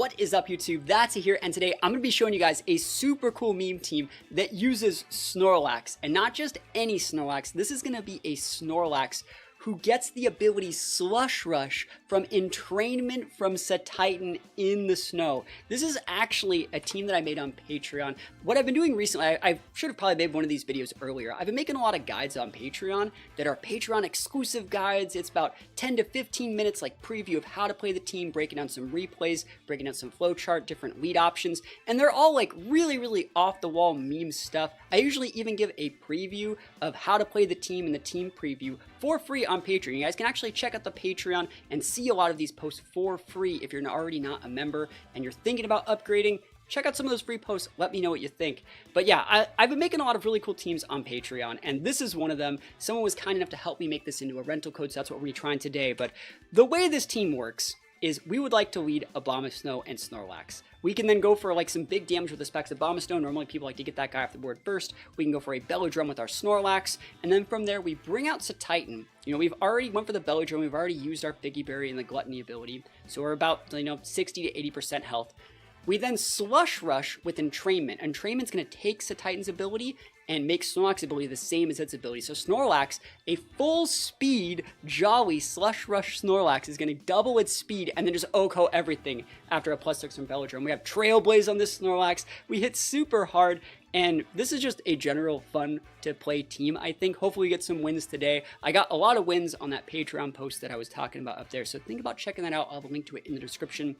What is up, YouTube? That's here, and today I'm going to be showing you guys a super cool meme team that uses Snorlax, and not just any Snorlax. This is going to be a Snorlax who gets the ability Slush Rush from entrainment from Titan in the snow. This is actually a team that I made on Patreon. What I've been doing recently, I should have probably made one of these videos earlier. I've been making a lot of guides on Patreon that are Patreon exclusive guides. It's about 10 to 15 minutes, like preview of how to play the team, breaking down some replays, breaking down some flowchart, different lead options, and they're all like really off the wall meme stuff. I usually even give a preview of how to play the team and the team preview for free on Patreon. You guys can actually check out the Patreon and see a lot of these posts for free if you're already not a member and you're thinking about upgrading. Check out some of those free posts. Let me know what you think. But yeah, I've been making a lot of really cool teams on Patreon, and this is one of them. Someone was kind enough to help me make this into a rental code, so that's what we're trying today. But the way this team works is we would like to lead Abomasnow and Snorlax. We can then go for like some big damage with the specs of Abomasnow. Normally people like to get that guy off the board first. We can go for a Bellodrum with our Snorlax, and then from there we bring out Titan. You know, we've already went for the Bellodrum, we've already used our Biggie Berry and the Gluttony ability, so we're about, 60 to 80% health. We then Slush Rush with Entrainment. Entrainment's going to take Titan's ability and make Snorlax's ability the same as its ability. So Snorlax, a full speed, jolly Slush Rush Snorlax is going to double its speed and then just OHKO everything after a +6 from Bellodrum. We have Trailblaze on this Snorlax. We hit super hard, and this is just a general fun to play team, I think. Hopefully we get some wins today. I got a lot of wins on that Patreon post that I was talking about up there, so think about checking that out. I'll have a link to it in the description.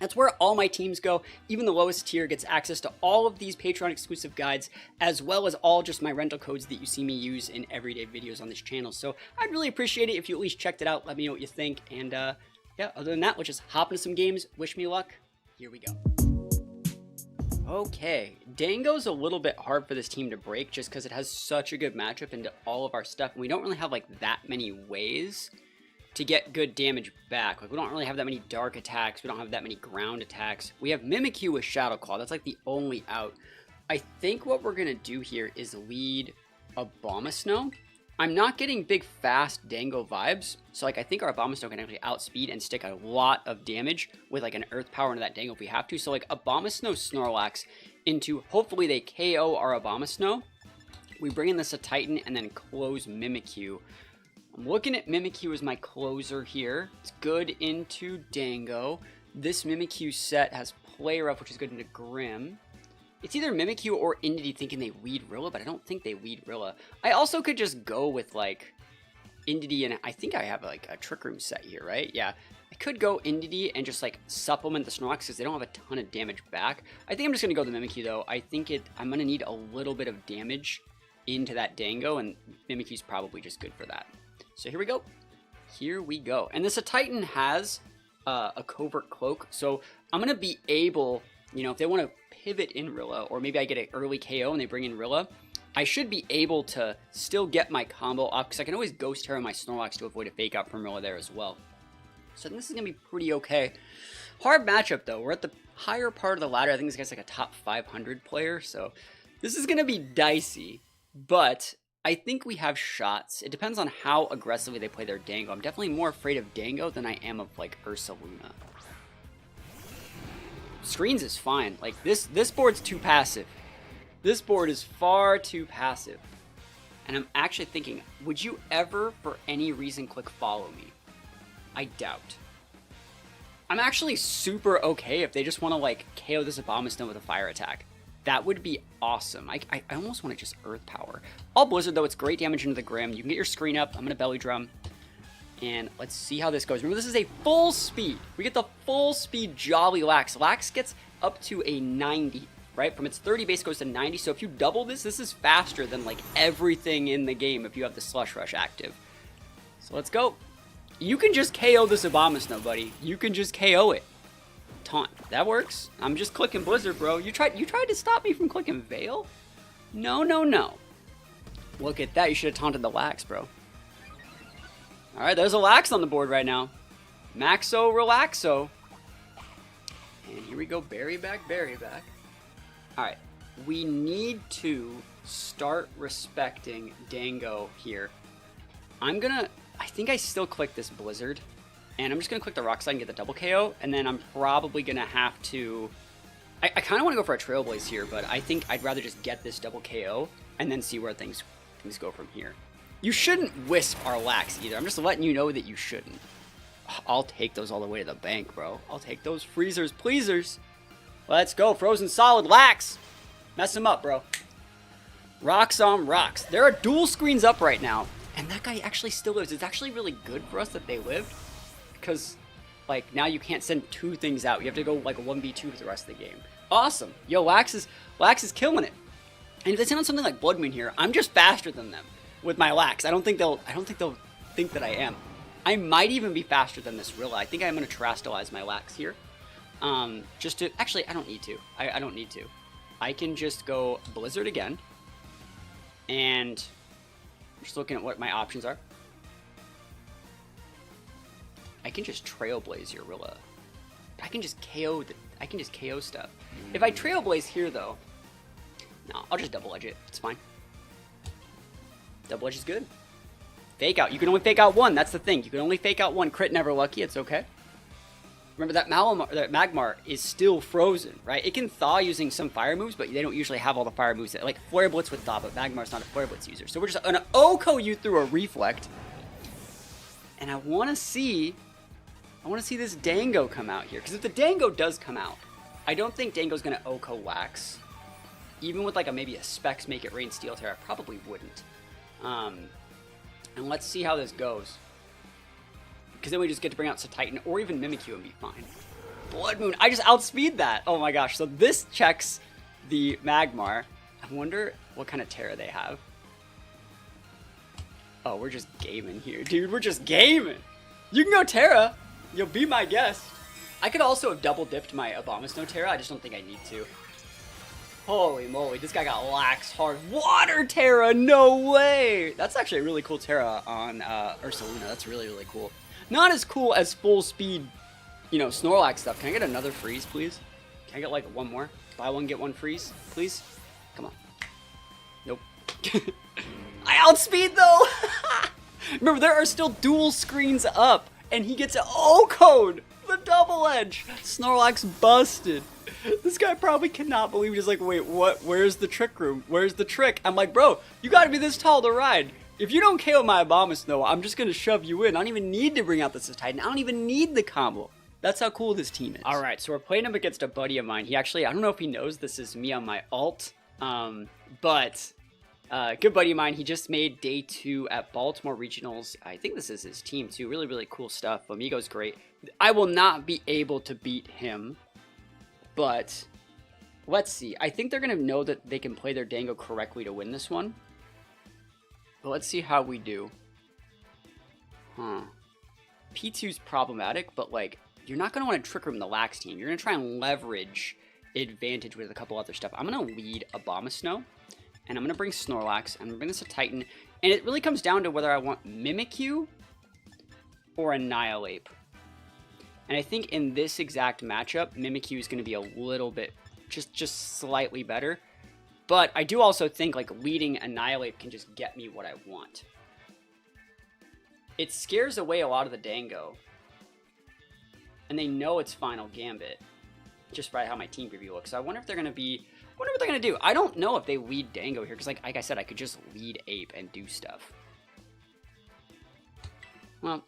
That's where all my teams go. Even the lowest tier gets access to all of these Patreon exclusive guides, as well as all just my rental codes that you see me use in everyday videos on this channel. So I'd really appreciate it if you at least checked it out. Let me know what you think. And yeah, other than that, let's just hop into some games. Wish me luck. Here we go. Okay, Dango's a little bit hard for this team to break just because it has such a good matchup into all of our stuff. And we don't really have like that many ways to get good damage back. Like, we don't really have that many dark attacks. We don't have that many ground attacks. We have Mimikyu with Shadow Claw. That's like the only out. I think what we're gonna do here is lead Abomasnow. I'm not getting big fast Dango vibes, so like I think our Abomasnow can actually outspeed and stick a lot of damage with like an Earth Power into that Dango if we have to. So like Abomasnow Snorlax into, hopefully they KO our Abomasnow. We bring in this Titan and then close Mimikyu. I'm looking at Mimikyu as my closer here. It's good into Dango. This Mimikyu set has Play Rough, which is good into Grim. It's either Mimikyu or Indeedee thinking they lead Rilla, but I don't think they lead Rilla. I also could just go with like Indeedee, and I think I have like a Trick Room set here, right? Yeah, I could go Indeedee and just like supplement the Snorlax because they don't have a ton of damage back. I think I'm just gonna go the Mimikyu though. I think I'm gonna need a little bit of damage into that Dango, and Mimikyu's probably just good for that. So here we go. Here we go. And this Titan has a Covert Cloak, so I'm going to be able, if they want to pivot in Rilla, or maybe I get an early KO and they bring in Rilla, I should be able to still get my combo up, because I can always Ghost Terror my Snorlax to avoid a Fake Out from Rilla there as well. So this is going to be pretty okay. Hard matchup, though. We're at the higher part of the ladder. I think this guy's like a top 500 player, so this is going to be dicey, but I think we have shots. It depends on how aggressively they play their Dango. I'm definitely more afraid of Dango than I am of like Ursaluna. Screens is fine. Like this board's too passive. This board is far too passive. And I'm actually thinking, would you ever for any reason click follow me? I doubt. I'm actually super okay if they just want to like KO this Abomasnow with a fire attack. That would be awesome. I almost want to just Earth Power. All Blizzard, though, it's great damage into the Grim. You can get your screen up. I'm going to Belly Drum. And let's see how this goes. Remember, this is a full speed. We get the full speed Jolly Lax. Lax gets up to a 90, right? From its 30 base goes to 90. So if you double this is faster than like everything in the game if you have the Slush Rush active. So let's go. You can just KO this Abomasnow, buddy. You can just KO it. Taunt. That works. I'm just clicking Blizzard, bro. You tried to stop me from clicking Veil? No. Look at that. You should have taunted the Lax, bro. Alright, there's a Lax on the board right now. Maxo Relaxo. And here we go. Berry back. Alright. We need to start respecting Dango here. I think I still click this Blizzard. And I'm just going to click the Rock Slide and get the double KO. And then I'm probably going to have to... I kind of want to go for a Trailblaze here, but I think I'd rather just get this double KO and then see where things go from here. You shouldn't Wisp our Lax either. I'm just letting you know that you shouldn't. I'll take those all the way to the bank, bro. I'll take those freezers, pleasers. Let's go. Frozen Solid Lax. Mess him up, bro. Rocks on rocks. There are dual screens up right now. And that guy actually still lives. It's actually really good for us that they lived. Because, like, now you can't send 2 things out. You have to go, like, 1v2 for the rest of the game. Awesome. Yo, Lax is killing it. And if they send on something like Bloodmoon here, I'm just faster than them with my Lax. I don't think they'll think that I am. I might even be faster than this Rilla. I think I'm going to Terastallize my Lax here. Just to... Actually, I don't need to. I don't need to. I can just go Blizzard again. And... I'm just looking at what my options are. I can just Trailblaze your Rilla. I can just KO stuff. If I Trailblaze here, though... No, I'll just Double Edge it. It's fine. Double Edge is good. Fake out. You can only fake out 1. That's the thing. You can only fake out 1. Crit never lucky. It's okay. Remember that Magmar is still frozen, right? It can thaw using some fire moves, but they don't usually have all the fire moves. Like Flare Blitz would thaw, but Magmar's not a Flare Blitz user. So we're just gonna OHKO you through a Reflect. And I want to see this Dango come out here. Because if the Dango does come out, I don't think Dango's going to OHKO Lax. Even with like maybe a Specs Make It Rain Steel Terror, I probably wouldn't. And let's see how this goes. Because then we just get to bring out Titan or even Mimikyu and be fine. Bloodmoon, I just outspeed that. Oh my gosh, so this checks the Magmar. I wonder what kind of Terra they have. Oh, we're just gaming here, dude. We're just gaming. You can go Terra. You'll be my guest. I could also have double dipped my Abomasnow Terra. I just don't think I need to. Holy moly, this guy got Lax hard. Water Terra, no way! That's actually a really cool Terra on Ursaluna. That's really, really cool. Not as cool as full speed, you know, Snorlax stuff. Can I get another freeze, please? Can I get like 1 more? Buy 1, get 1 freeze, please? Come on. Nope. I outspeed though! Remember, there are still dual screens up, and he gets an O-code! The double edge! Snorlax busted. This guy probably cannot believe. He's like, wait, what? Where's the trick room? Where's the trick? I'm like, bro, you gotta be this tall to ride. If you don't KO my Abomasnow, I'm just gonna shove you in. I don't even need to bring out this Titan. I don't even need the combo. That's how cool this team is. Alright, so we're playing him against a buddy of mine. He actually, I don't know if he knows this is me on my alt, but good buddy of mine. He just made day 2 at Baltimore Regionals. I think this is his team too. Really, really cool stuff. Amigo's great. I will not be able to beat him, but let's see. I think they're going to know that they can play their Dango correctly to win this one. But let's see how we do. P2's problematic, but like, you're not going to want to Trick Room the Lax team. You're going to try and leverage advantage with a couple other stuff. I'm going to lead Abomasnow, and I'm going to bring Snorlax, and I'm going to bring this a Titan. And it really comes down to whether I want Mimikyu or Annihilate. And I think in this exact matchup, Mimikyu is going to be a little bit, just slightly better. But I do also think like leading Annihilate can just get me what I want. It scares away a lot of the Dango. And they know it's Final Gambit, just by how my team preview looks. So I wonder if they're going to be, I wonder what they're going to do. I don't know if they lead Dango here, because like I said, I could just lead Ape and do stuff. Well,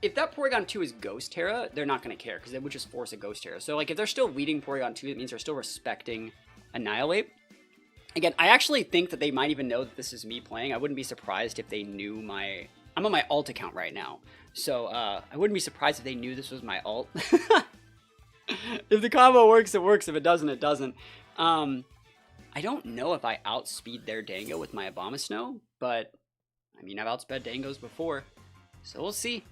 if that Porygon 2 is Ghost Terra, they're not going to care, because they would just force a Ghost Terra. So like if they're still leading Porygon 2, it means they're still respecting Annihilate. Again, I actually think that they might even know that this is me playing. I wouldn't be surprised if they knew my... I'm on my alt account right now. So I wouldn't be surprised if they knew this was my alt. If the combo works, it works. If it doesn't, it doesn't. I don't know if I outspeed their Dango with my Abomasnow, but I mean, I've outsped Dangos before. So we'll see.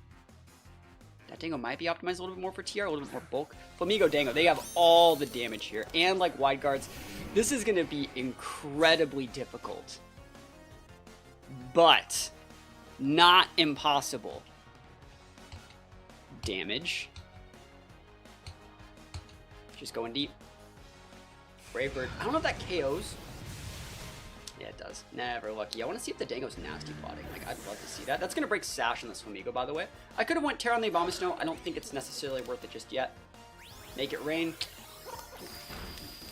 That Dango might be optimized a little bit more for TR, a little bit more bulk. Flamigo Dango, they have all the damage here. And like wide guards, this is going to be incredibly difficult. But not impossible. Damage. Just going deep. Brave Bird. I don't know if that KOs. Yeah, it does. Never lucky. I want to see if the Dango's nasty plotting. Like, I'd love to see that. That's going to break Sash on this Flamigo, by the way. I could have went Terra on the Abomasnow. I don't think it's necessarily worth it just yet. Make it rain.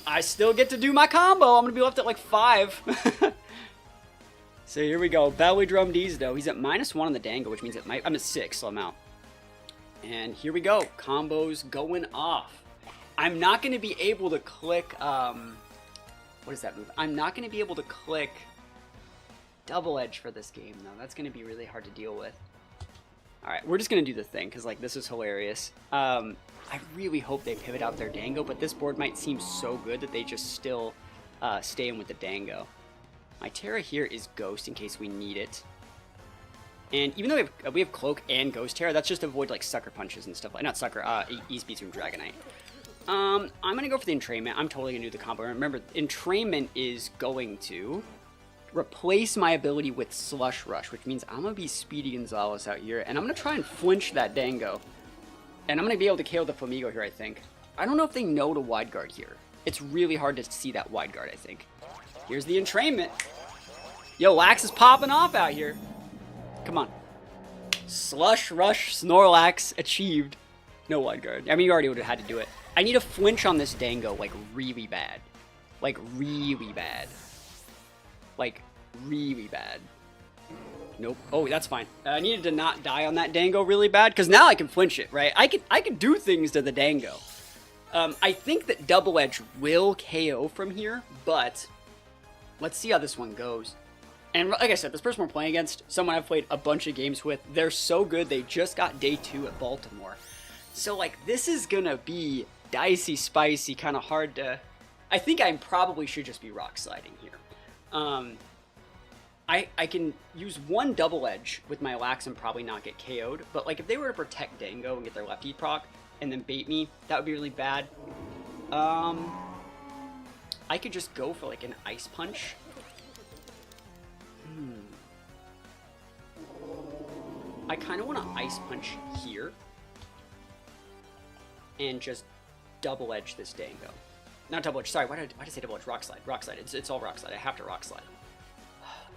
I still get to do my combo. I'm going to be left at like 5. So here we go. Belly Drum D's, though. He's at -1 on the Dango, which means it might... I'm at 6, so I'm out. And here we go. Combos going off. I'm not going to be able to click... What is that move? I'm not going to be able to click Double Edge for this game, though. That's going to be really hard to deal with. Alright, we're just going to do the thing, because, like, this is hilarious. I really hope they pivot out their Dango, but this board might seem so good that they just still stay in with the Dango. My Terra here is Ghost in case we need it. And even though we have Cloak and Ghost Terra, that's just to avoid, like, Sucker Punches and stuff. Like, not Sucker, E-Speed from Dragonite. I'm going to go for the Entrainment. I'm totally going to do the combo. Remember, Entrainment is going to replace my ability with Slush Rush, which means I'm going to be Speedy Gonzalez out here, and I'm going to try and flinch that Dango. And I'm going to be able to KO the Flamigo here, I think. I don't know if they know to Wide Guard here. It's really hard to see that Wide Guard, I think. Here's the Entrainment. Yo, Lax is popping off out here. Come on. Slush Rush Snorlax achieved. No Wide Guard. I mean, you already would have had to do it. I need a flinch on this Dango, like, really bad. Like, really bad. Like, really bad. Nope. Oh, that's fine. I needed to not die on that Dango really bad, because now I can flinch it, right? I can do things to the Dango. I think that Double Edge will KO from here, but let's see how this one goes. And like I said, this person we're playing against, someone I've played a bunch of games with, they're so good, they just got day 2 at Baltimore. So, like, this is gonna be dicey, spicy, kind of hard to... I think I probably should just be Rock Sliding here. I can use one Double Edge with my Lax and probably not get KO'd, but, like, if they were to protect Dango and get their lefty proc and then bait me, that would be really bad. I could just go for, like, an Ice Punch. I kind of want to Ice Punch here and just Double Edge this Dango. Not Double Edge, sorry, why did I say Double Edge? Rock Slide, Rock Slide, it's all Rock Slide, I have to Rock Slide.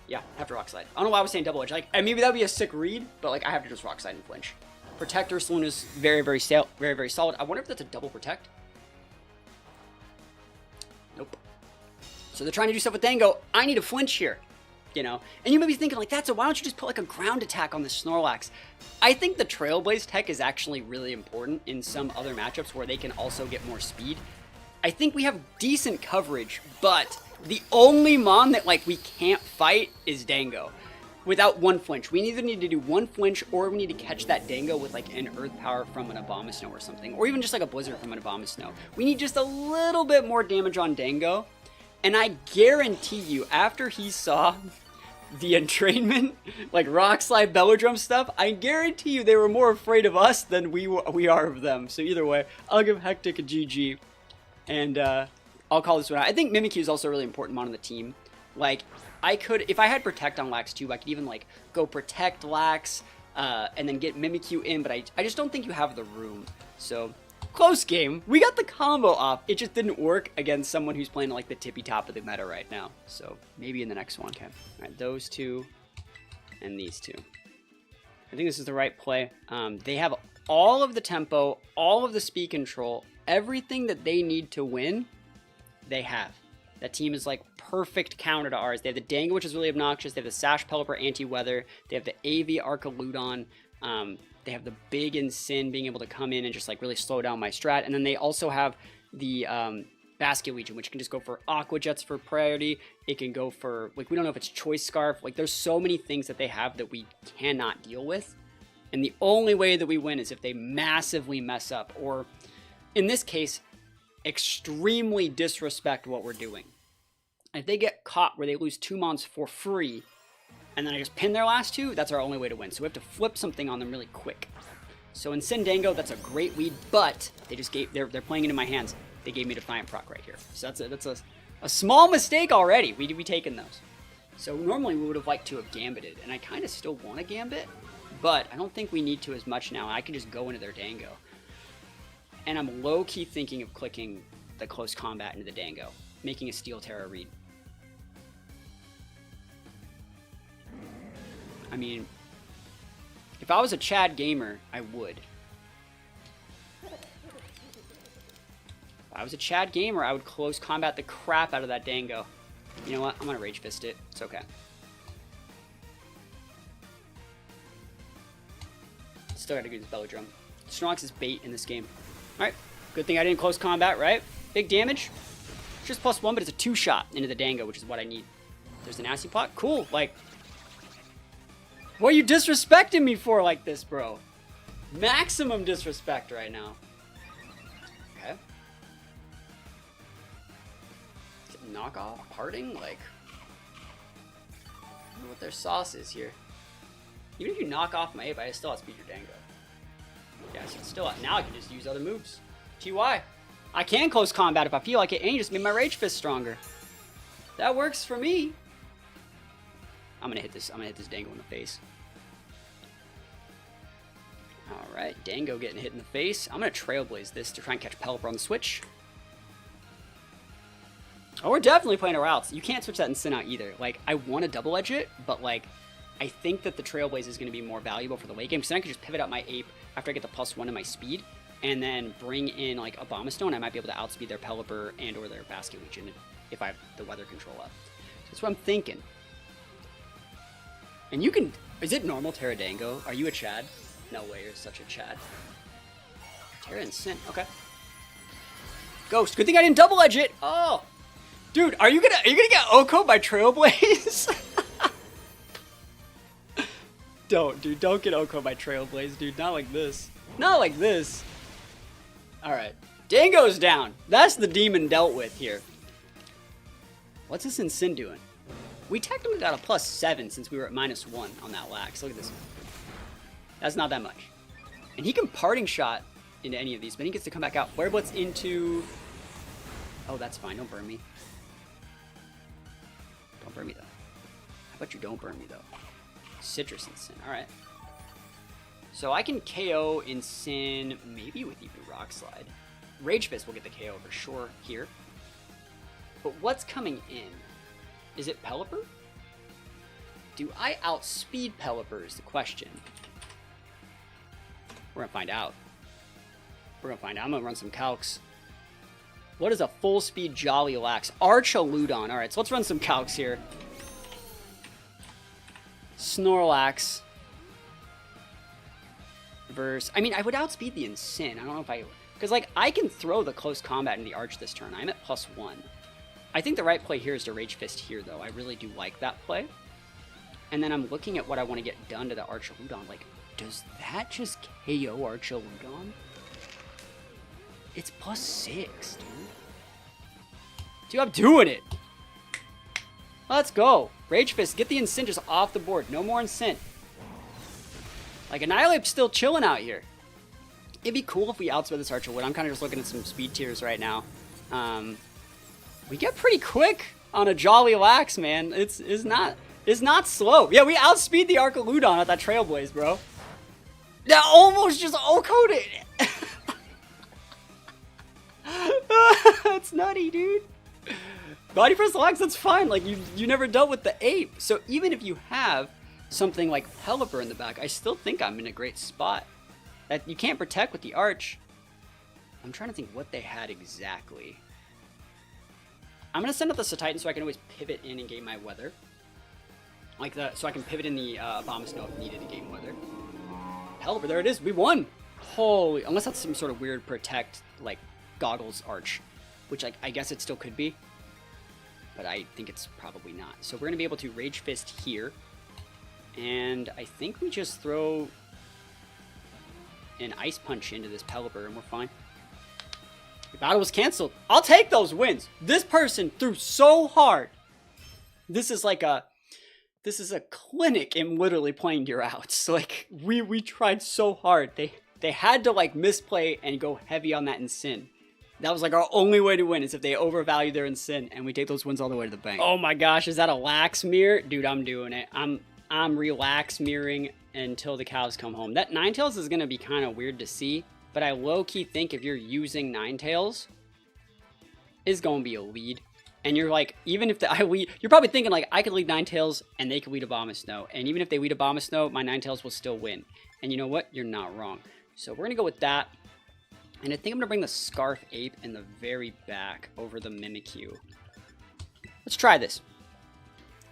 Yeah, I have to Rock Slide. I don't know why I was saying Double Edge, like, maybe that would be a sick read, but, like, I have to just Rock Slide and flinch. Protector Saloon is very, very solid. I wonder if that's a double Protect. Nope. So they're trying to do stuff with Dango. I need a flinch here. You know, and you may be thinking, like, why don't you just put, like, a ground attack on this Snorlax? I think the Trailblaze tech is actually really important in some other matchups where they can also get more speed. I think we have decent coverage, but the only Mon that, like, we can't fight is Dango without one flinch. We either need to do one flinch or we need to catch that Dango with, like, an Earth Power from an Abomasnow or something, or even just, like, a Blizzard from an Abomasnow. We need just a little bit more damage on Dango, and I guarantee you, after he saw the Entrainment, like Rock Slide, Belladrum stuff, I guarantee you they were more afraid of us than we are of them. So either way, I'll give Hectic a GG, and I'll call this one out. I think Mimikyu is also a really important mon on the team. Like, I could, if I had Protect on Lax too, I could even, like, go Protect Lax, and then get Mimikyu in, but I just don't think you have the room. So, close game. We got the combo off. It just didn't work against someone who's playing like the tippy top of the meta right now. So maybe in the next one. Okay. All right, those two and these two. I think this is the right play. They have all of the tempo, all of the speed control, everything that they need to win. They have. That team is like perfect counter to ours. They have the Dango, which is really obnoxious. They have the Sash Pelipper anti-weather. They have the AV Archaludon. They have the big Sin being able to come in and just, like, really slow down my strat. And then they also have the Basket Legion, which can just go for Aqua Jets for priority. It can go for, like, we don't know if it's Choice Scarf. Like, there's so many things that they have that we cannot deal with. And the only way that we win is if they massively mess up. Or, in this case, extremely disrespect what we're doing. If they get caught where they lose 2 mons for free, and then I just pin their last 2, that's our only way to win. So we have to flip something on them really quick. So in Sin Dango, that's a great lead, but they just gave, they're playing into my hands. They gave me Defiant Proc right here. So that's a small mistake already. We taken those. So normally we would have liked to have Gambited, and I kind of still want to Gambit, but I don't think we need to as much now. I can just go into their Dango. And I'm low-key thinking of clicking the Close Combat into the Dango, making a Steel Terra read. I mean, if I was a Chad gamer, I would. If I was a Chad gamer, I would close combat the crap out of that Dango. You know what? I'm gonna Rage Fist it. It's okay. Still gotta do this Belly Drum. Snorlax is bait in this game. Alright. Good thing I didn't close combat, right? Big damage. Just +1, but it's a 2-shot into the Dango, which is what I need. There's an Nasty Plot. Cool. Like, what are you disrespecting me for like this, bro? Maximum disrespect right now. Okay. Knockoff? Parting? Like, I don't know what their sauce is here. Even if you knock off my ape, I still outspeed your Dango. Yeah, so it's still now I can just use other moves. TY. I can close combat if I feel like it, and you just made my Rage Fist stronger. That works for me. I'm gonna hit this Dango in the face. Alright, Dango getting hit in the face. I'm gonna Trailblaze this to try and catch Pelipper on the switch. Oh, we're definitely playing a routes. You can't switch that in Sin out either. Like, I want to double edge it, but like, I think that the Trailblaze is going to be more valuable for the late game, because then I can just pivot out my ape after I get the +1 in my speed, and then bring in like a Abomasnow. I might be able to outspeed their Pelipper and or their Basket Legion if I have the weather control up. So that's what I'm thinking. And you can, is it normal Terra Dango? Are you a Chad? No way, you're such a Chad. Terra and Sin, okay. Ghost, good thing I didn't double edge it. Oh, dude, are you gonna get Oko by Trailblaze? Don't get Oko by Trailblaze, dude. Not like this. Not like this. Alright. Dango's down. That's the demon dealt with here. What's this Sin doing? We technically got a +7 since we were at -1 on that lax. Look at this. That's not that much. And he can Parting Shot into any of these, but he gets to come back out. Flare Blitz into... Oh, that's fine. Don't burn me. Don't burn me, though. How about you don't burn me, though? Citrus and Sin. Alright. So I can KO in Sin, maybe with even Rock Slide. Rage Fist will get the KO for sure here. But what's coming in? Is it Pelipper? Do I outspeed Pelipper is the question. We're gonna find out. We're gonna find out. I'm gonna run some calcs. What is a full speed Jolly Lax? Archaludon. Alright, so let's run some calcs here. Snorlax versus... I mean, I would outspeed the Sin. I don't know if I... Because, like, I can throw the close combat in the Arch this turn. I'm at +1. I think the right play here is to Rage Fist here, though. I really do like that play. And then I'm looking at what I want to get done to the Archaludon. Like, does that just KO Archaludon? It's +6, dude. Dude, I'm doing it. Let's go. Rage Fist, get the Incin just off the board. No more Incin. Like, Annihilate's still chilling out here. It'd be cool if we outspeed this Archaludon. I'm kind of just looking at some speed tiers right now. We get pretty quick on a Jolly Lax, man. It's not slow. Yeah, we outspeed the Archaludon at that Trailblaze, bro. That almost just Oko'd it. That's nutty, dude. Body Press Lax, that's fine. Like, you never dealt with the ape. So even if you have something like Pelipper in the back, I still think I'm in a great spot. That you can't protect with the Arch. I'm trying to think what they had exactly. I'm going to send out the Titan so I can always pivot in and gain my weather. Like that, so I can pivot in the Abomasnow if needed to gain weather. Pelipper, there it is. We won. Holy, unless that's some sort of weird protect, like, goggles Arch. Which I guess it still could be. But I think it's probably not. So we're going to be able to Rage Fist here. And I think we just throw an Ice Punch into this Pelipper and we're fine. The battle was canceled. I'll take those wins. This person threw so hard. This is like a clinic in literally playing your outs. Like, we tried so hard. They had to, like, misplay and go heavy on that Incin. That was like our only way to win is if they overvalue their Incin, and we take those wins all the way to the bank. Oh my gosh, is that a Lax Mirror? Dude, I'm doing it. I'm relax mirroring until the cows come home. That Ninetales is gonna be kind of weird to see, but I low-key think if you're using Ninetales, it's gonna be a lead. And you're like, even if I lead, you're probably thinking like, I could lead Ninetales and they could lead Abomasnow. And even if they lead Abomasnow, my Ninetales will still win. And you know what? You're not wrong. So we're going to go with that. And I think I'm going to bring the Scarf Ape in the very back over the Mimikyu. Let's try this.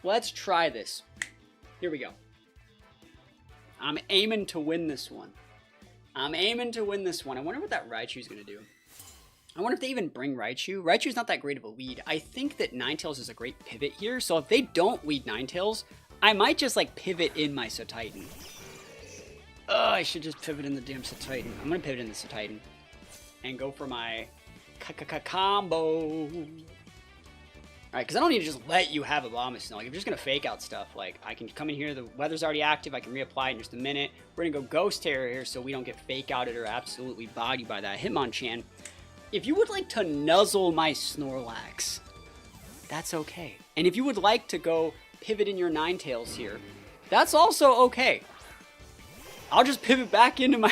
Let's try this. Here we go. I'm aiming to win this one. I'm aiming to win this one. I wonder what that Raichu's going to do. I wonder if they even bring Raichu. Raichu's not that great of a lead. I think that Ninetales is a great pivot here. So if they don't lead Ninetales, I might just like pivot in my Titan. Oh, I should just pivot in the damn Titan. I'm going to pivot in the Titan and go for my combo. Alright, because I don't need to just let you have Abomasnow. Like, if you're just going to fake out stuff, like, I can come in here, the weather's already active, I can reapply it in just a minute. We're going to go Ghost Terror here so we don't get fake outed or absolutely bodied by that Hitmonchan. If you would like to nuzzle my Snorlax, that's okay. And if you would like to go pivot in your Ninetales here, that's also okay. I'll just pivot back into my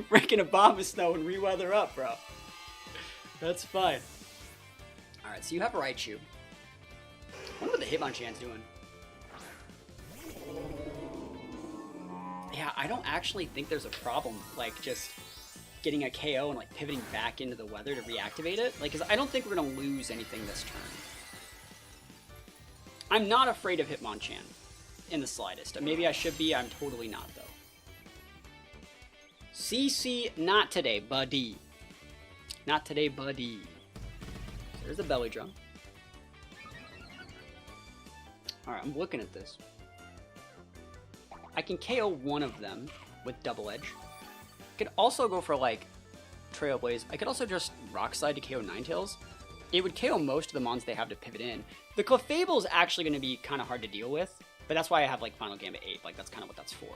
freaking Abomasnow and re-weather up, bro. That's fine. Alright, so you have Raichu. I wonder what the Hitmonchan's doing. Yeah, I don't actually think there's a problem, like, just getting a KO and, like, pivoting back into the weather to reactivate it. Like, because I don't think we're going to lose anything this turn. I'm not afraid of Hitmonchan in the slightest. Maybe I should be. I'm totally not, though. CC, not today, buddy. Not today, buddy. So there's the belly drum. Alright, I'm looking at this. I can KO one of them with Double Edge. I could also go for, like, Trailblaze. I could also just Rock Slide to KO Ninetales. It would KO most of the mons they have to pivot in. The Clefable is actually going to be kind of hard to deal with, but that's why I have, like, Final Gambit 8. Like, that's kind of what that's for.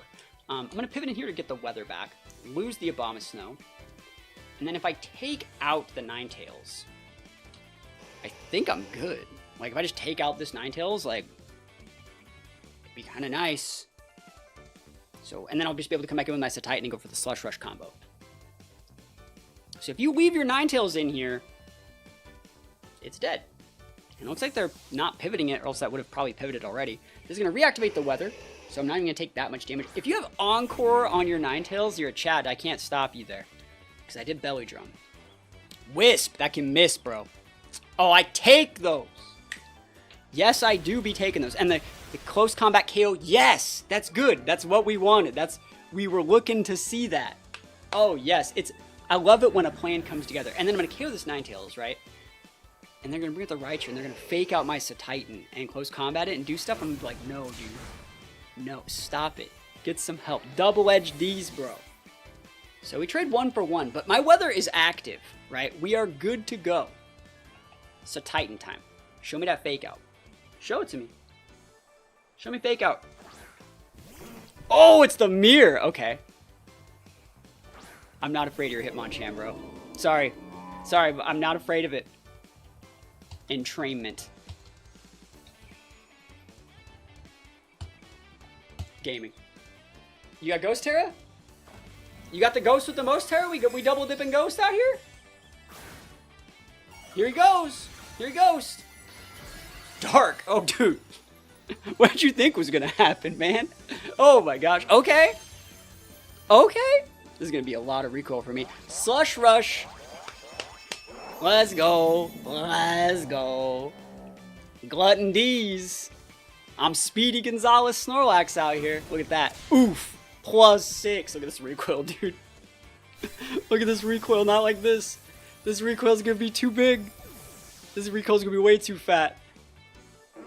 I'm going to pivot in here to get the weather back, lose the Abomasnow, and then if I take out the Ninetales, I think I'm good. Like, if I just take out this Ninetales, like, it'd be kind of nice. So, and then I'll just be able to come back in with my Titan and go for the Slush Rush combo. So if you leave your Ninetales in here, it's dead. And it looks like they're not pivoting it, or else that would have probably pivoted already. This is going to reactivate the weather, so I'm not even going to take that much damage. If you have Encore on your Ninetales, you're a Chad. I can't stop you there. Because I did Belly Drum. Wisp, that can miss, bro. Oh, I take those. Yes, I do be taking those. And the close combat KO, yes, that's good. That's what we wanted. We were looking to see that. Oh, yes. I love it when a plan comes together. And then I'm going to KO this Ninetales, right? And they're going to bring up the Raichu, and they're going to fake out my Titan and close combat it and do stuff. I'm going to be like, no, dude. No, stop it. Get some help. Double edge these, bro. So we trade 1 for 1, but my weather is active, right? We are good to go. So Titan time. Show me that fake out. Show it to me. Show me fake out. Oh, it's the mirror. Okay. I'm not afraid of your Hitmonchan, bro. Sorry. Sorry, but I'm not afraid of it. Entrainment. Gaming. You got Ghost Terra? You got the Ghost with the most Terra? We double dipping Ghost out here? Here he goes. Here he goes. Dark. Oh, dude. What did you think was going to happen, man? Oh, my gosh. Okay. Okay. This is going to be a lot of recoil for me. Slush Rush. Let's go. Let's go. Glutton D's. I'm Speedy Gonzalez Snorlax out here. Look at that. Oof. +6. Look at this recoil, dude. Look at this recoil. Not like this. This recoil is going to be too big. This recoil is going to be way too fat.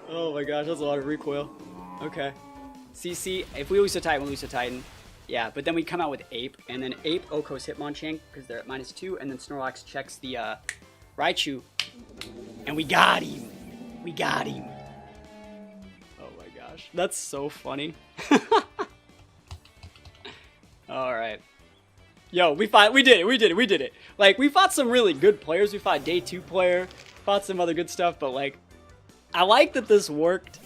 Oh my gosh, that's a lot of recoil. Okay. CC, if we lose to Titan, we lose to Titan. Yeah, but then we come out with Ape, and then Ape Okos Hitmonchan, because they're at -2, and then Snorlax checks the Raichu, and we got him. We got him. Oh my gosh, that's so funny. Alright. Yo, we did it. Like, we fought some really good players. We fought Day 2 player, fought some other good stuff, but like, I like that this worked.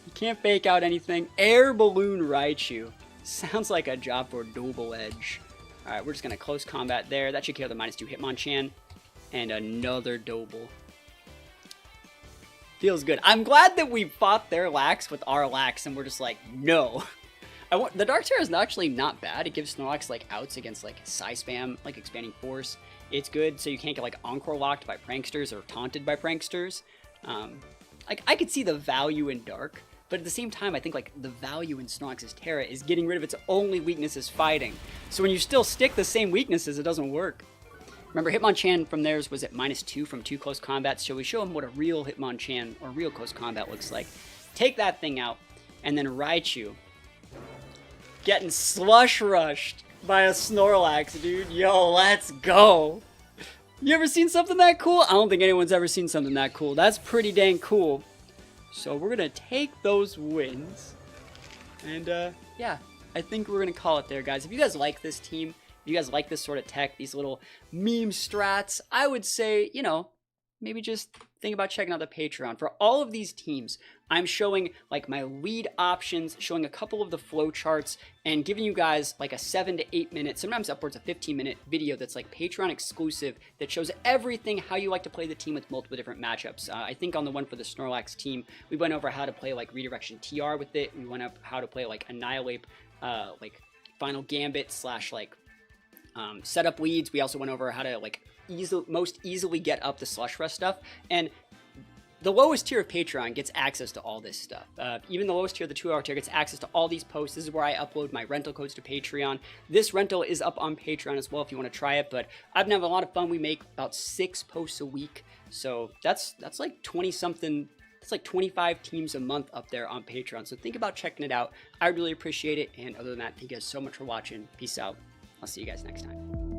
You can't fake out anything. Air Balloon Raichu. Sounds like a job for Double Edge. Alright, we're just going to close combat there. That should kill the -2 Hitmonchan. And another Double. Feels good. I'm glad that we fought their lax with our lax and we're just like, no. The Dark Terror is actually not bad. It gives Snorlax like outs against like Psy Spam, like Expanding Force. It's good so you can't get like Encore locked by pranksters or taunted by pranksters. Like I could see the value in Dark, but at the same time I think like the value in Snorlax's Terra is getting rid of its only weakness is fighting. So when you still stick the same weaknesses, it doesn't work. Remember, Hitmonchan from theirs was at -2 from 2 close combats, so we show him what a real Hitmonchan or real close combat looks like. Take that thing out, and then Raichu getting slush rushed by a Snorlax, dude. Yo, let's go. You ever seen something that cool? I don't think anyone's ever seen something that cool. That's pretty dang cool. So we're going to take those wins. And, yeah, I think we're going to call it there, guys. If you guys like this team, if you guys like this sort of tech, these little meme strats, I would say, you know, maybe just think about checking out the Patreon. For all of these teams, I'm showing like my lead options, showing a couple of the flow charts, and giving you guys like a 7 to 8 minute, sometimes upwards of 15-minute video that's like Patreon exclusive that shows everything how you like to play the team with multiple different matchups. I think on the one for the Snorlax team, we went over how to play like Redirection TR with it. We went up how to play like Annihilate, like Final Gambit / like setup leads. We also went over how to like most easily get up the Slush Rush stuff, and the lowest tier of Patreon gets access to all this stuff. Even the lowest tier, the $2 tier, gets access to all these posts. This is where I upload my rental codes to Patreon. This rental is up on Patreon as well if you want to try it, but I've been having a lot of fun. We make about 6 posts a week, so that's like 20-something. It's like 25 teams a month up there on Patreon, so think about checking it out. I really appreciate it, and other than that, thank you guys so much for watching. Peace out. I'll see you guys next time.